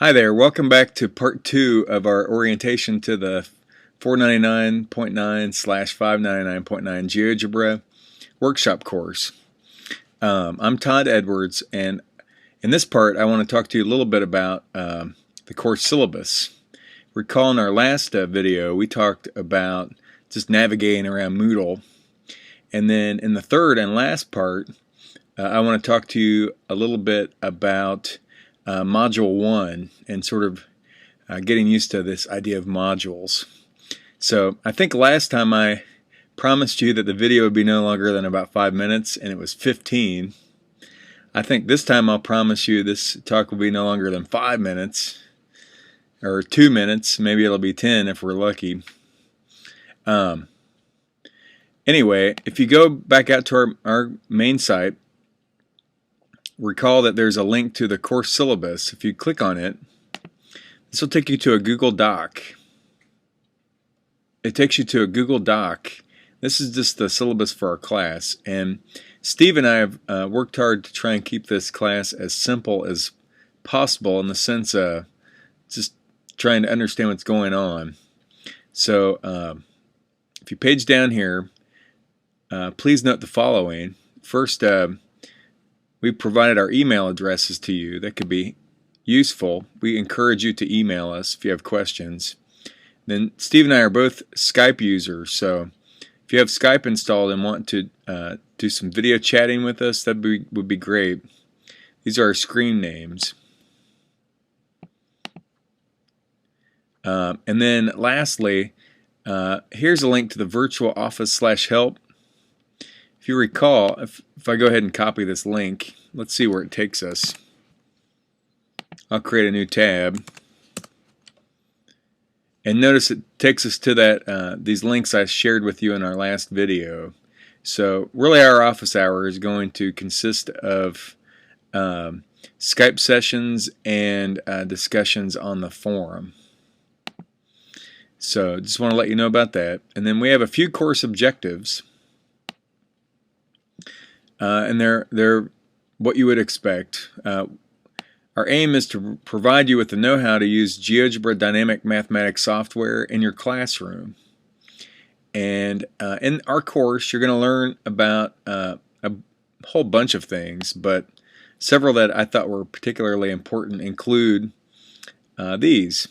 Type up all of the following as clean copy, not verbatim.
Hi there, welcome back to part 2 of our orientation to the 499.9/599.9 GeoGebra workshop course. I'm Todd Edwards, and in this part I want to talk to you a little bit about the course syllabus. Recall in our last video we talked about just navigating around Moodle, and then in the third and last part I want to talk to you a little bit about Module 1 and sort of getting used to this idea of modules. So I think last time I promised you that the video would be no longer than about 5 minutes, and it was 15. I think this time I'll promise you this talk will be no longer than 5 minutes, or 2 minutes, maybe it'll be 10 if we're lucky. Anyway, if you go back out to our main site, recall that there's a link to the course syllabus. If you click on it, this will take you to a Google Doc. It takes you to a Google Doc. This is just the syllabus for our class, and Steve and I have worked hard to try and keep this class as simple as possible in the sense of just trying to understand what's going on. So if you page down here, please note the following. First, we provided our email addresses to you. That could be useful. We encourage you to email us if you have questions. Then Steve and I are both Skype users, so if you have Skype installed and want to do some video chatting with us, that would be great. These are our screen names. And then lastly, here's a link to the virtual office/help. If you recall, if I go ahead and copy this link, let's see where it takes us. I'll create a new tab. And notice it takes us to that these links I shared with you in our last video. So really our office hour is going to consist of Skype sessions and discussions on the forum. So just want to let you know about that. And then we have a few course objectives. And they're what you would expect. Our aim is to provide you with the know-how to use GeoGebra dynamic mathematics software in your classroom. And in our course, you're going to learn about a whole bunch of things, but several that I thought were particularly important include these.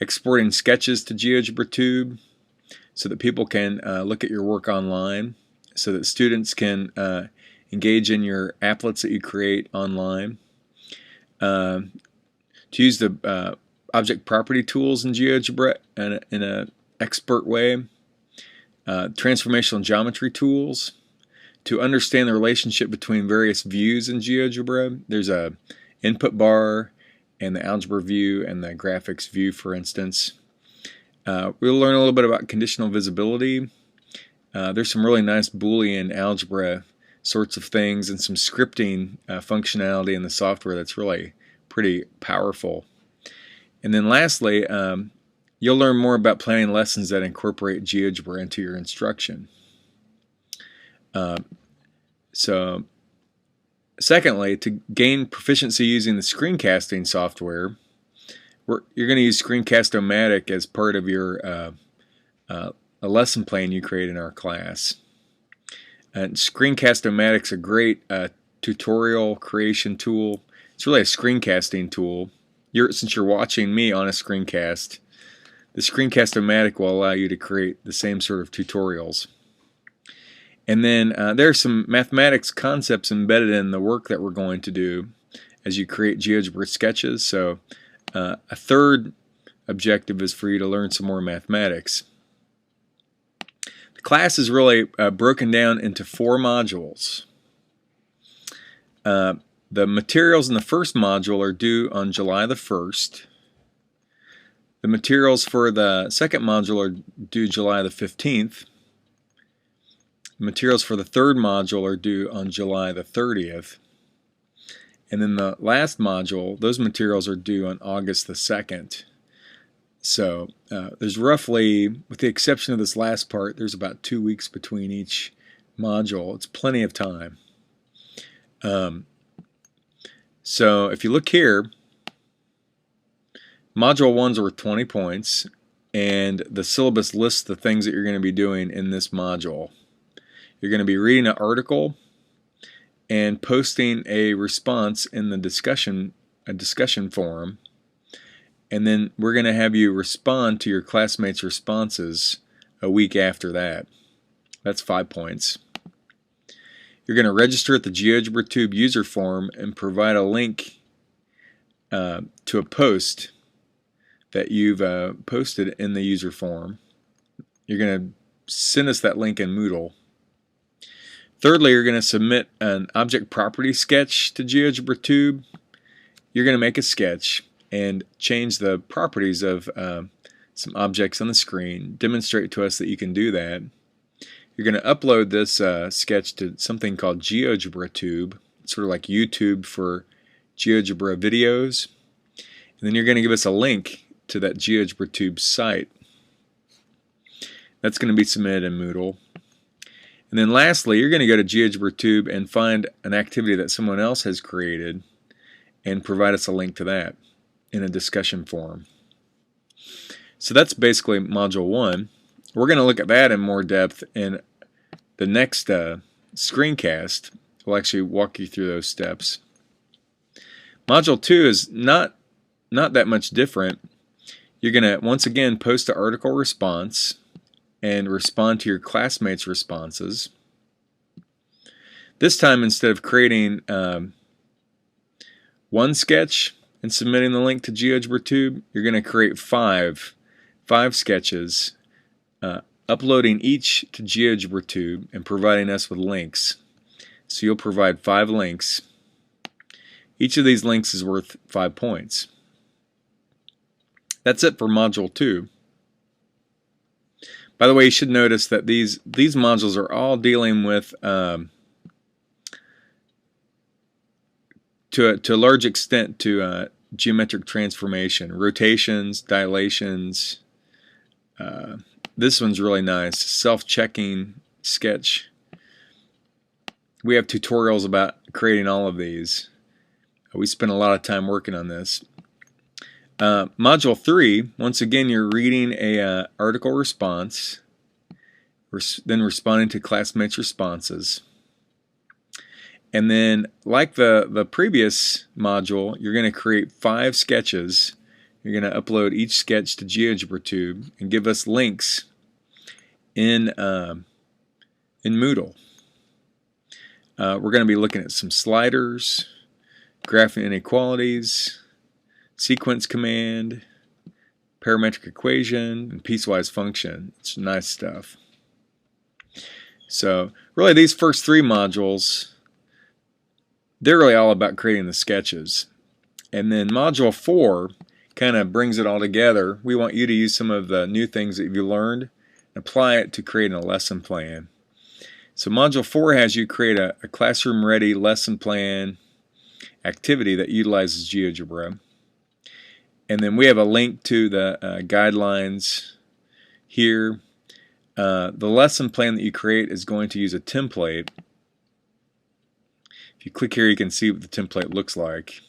Exporting sketches to GeoGebra Tube so that people can look at your work online, so that students can engage in your applets that you create online. To use the object property tools in GeoGebra in an expert way. Transformational geometry tools. To understand the relationship between various views in GeoGebra. There's a input bar and the algebra view and the graphics view, for instance. We'll learn a little bit about conditional visibility. There's some really nice Boolean algebra sorts of things and some scripting functionality in the software that's really pretty powerful. And then lastly, you'll learn more about planning lessons that incorporate GeoGebra into your instruction. So secondly, to gain proficiency using the screencasting software, you're going to use Screencast-O-Matic as part of your a lesson plan you create in our class. And Screencast-O-Matic is a great tutorial creation tool. It's really a screencasting tool. Since you're watching me on a screencast, the Screencast-O-Matic will allow you to create the same sort of tutorials. And then there are some mathematics concepts embedded in the work that we're going to do as you create GeoGebra sketches. So a third objective is for you to learn some more mathematics. Class is really broken down into 4 modules. The materials in the first module are due on July the 1st. The materials for the second module are due July the 15th. The materials for the third module are due on July the 30th. And then the last module, those materials are due on August the 2nd. So there's roughly, with the exception of this last part, there's about 2 weeks between each module. It's plenty of time. So if you look here, Module 1's worth 20 points, and the syllabus lists the things that you're going to be doing in this module. You're going to be reading an article and posting a response in the discussion forum, and then we're going to have you respond to your classmates' responses a week after that. That's 5 points. You're going to register at the GeoGebraTube user forum and provide a link to a post that you've posted in the user forum. You're going to send us that link in Moodle. Thirdly, you're going to submit an object property sketch to GeoGebraTube. You're going to make a sketch and change the properties of some objects on the screen. Demonstrate to us that you can do that. You're going to upload this sketch to something called GeoGebraTube. It's sort of like YouTube for GeoGebra videos. And then you're going to give us a link to that GeoGebraTube site. That's going to be submitted in Moodle. And then lastly, you're going to go to GeoGebraTube and find an activity that someone else has created and provide us a link to that in a discussion forum. So that's basically Module 1. We're going to look at that in more depth in the next screencast. We'll actually walk you through those steps. Module 2 is not that much different. You're going to once again post an article response and respond to your classmates' responses. This time, instead of creating one sketch and submitting the link to GeoGebraTube, you're going to create five sketches, uploading each to GeoGebraTube and providing us with links. So you'll provide 5 links. Each of these links is worth 5 points. That's it for Module 2. By the way, you should notice that these modules are all dealing with, to a large extent, to geometric transformation, rotations, dilations. This one's really nice. Self-checking sketch. We have tutorials about creating all of these. We spent a lot of time working on this. Module 3, once again, you're reading a article response, then responding to classmates' responses. And then, like the previous module, you're going to create 5 sketches. You're going to upload each sketch to GeoGebraTube and give us links in Moodle. We're going to be looking at some sliders, graphing inequalities, sequence command, parametric equation, and piecewise function. It's nice stuff. So really these first 3 modules, they're really all about creating the sketches. And then Module 4 kind of brings it all together. We want you to use some of the new things that you learned and apply it to creating a lesson plan. So Module 4 has you create a classroom-ready lesson plan activity that utilizes GeoGebra. And then we have a link to the guidelines here. The lesson plan that you create is going to use a template. If you click here, you can see what the template looks like.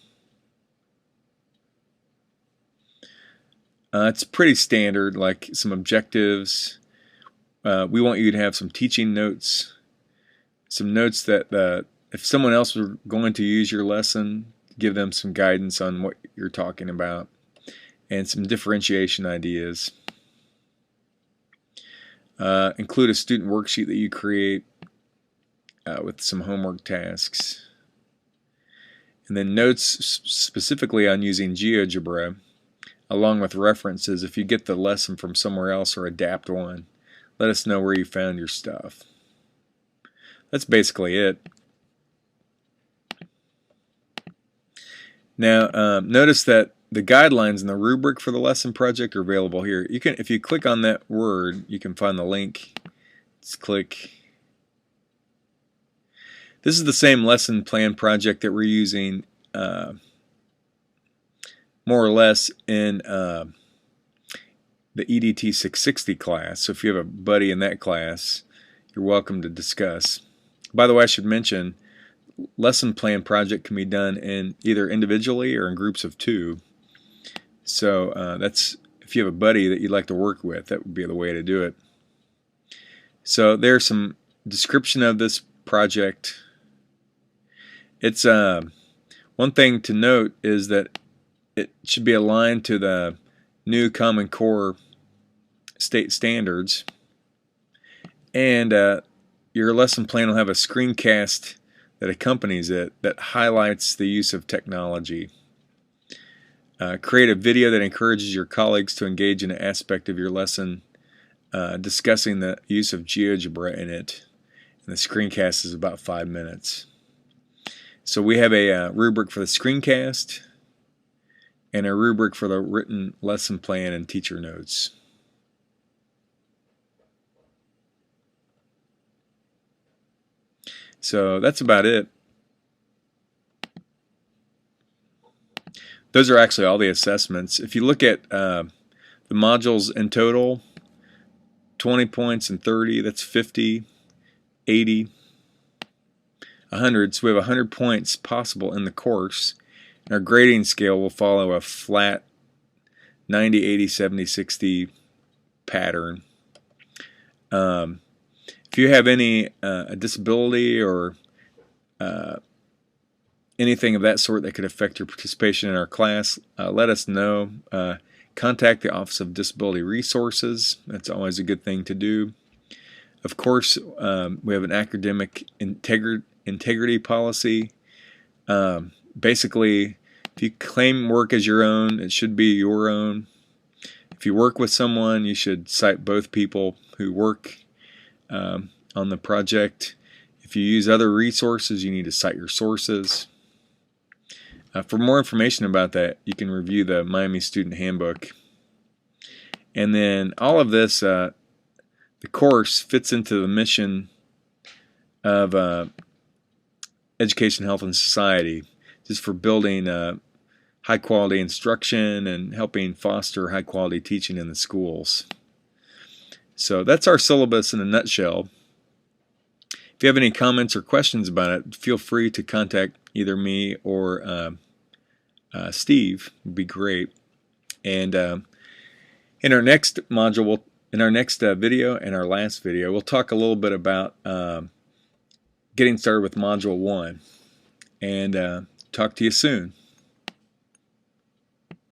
It's pretty standard, like some objectives. We want you to have some teaching notes, some notes that if someone else were going to use your lesson, give them some guidance on what you're talking about, and some differentiation ideas. Include a student worksheet that you create with some homework tasks. And then notes specifically on using GeoGebra, along with references. If you get the lesson from somewhere else or adapt one, let us know where you found your stuff. That's basically it. Now, notice that the guidelines and the rubric for the lesson project are available here. You can, if you click on that word, you can find the link. Just click. This is the same lesson plan project that we're using more or less in the EDT 660 class. So if you have a buddy in that class, you're welcome to discuss. By the way, I should mention, lesson plan project can be done in either individually or in groups of 2. So that's, if you have a buddy that you'd like to work with, that would be the way to do it. So there's some description of this project. It's one thing to note is that it should be aligned to the new Common Core state standards, and your lesson plan will have a screencast that accompanies it that highlights the use of technology. Create a video that encourages your colleagues to engage in an aspect of your lesson discussing the use of GeoGebra in it. And the screencast is about 5 minutes. So we have a rubric for the screencast and a rubric for the written lesson plan and teacher notes. So that's about it. Those are actually all the assessments. If you look at the modules in total, 20 points and 30, that's 50, 80, 100. So we have 100 points possible in the course. And our grading scale will follow a flat 90, 80, 70, 60 pattern. If you have any a disability or anything of that sort that could affect your participation in our class, let us know. Contact the Office of Disability Resources. That's always a good thing to do. Of course, we have an academic integrity policy. Basically, if you claim work as your own, it should be your own. If you work with someone, you should cite both people who work on the project. If you use other resources, you need to cite your sources. For more information about that, you can review the Miami Student Handbook. And then all of this, the course fits into the mission of Education, Health, and Society, just for building high-quality instruction and helping foster high-quality teaching in the schools. So that's our syllabus in a nutshell. If you have any comments or questions about it, feel free to contact either me or Steve. Would be great. And in our next module, in our next video and our last video, we'll talk a little bit about getting started with Module 1. And talk to you soon.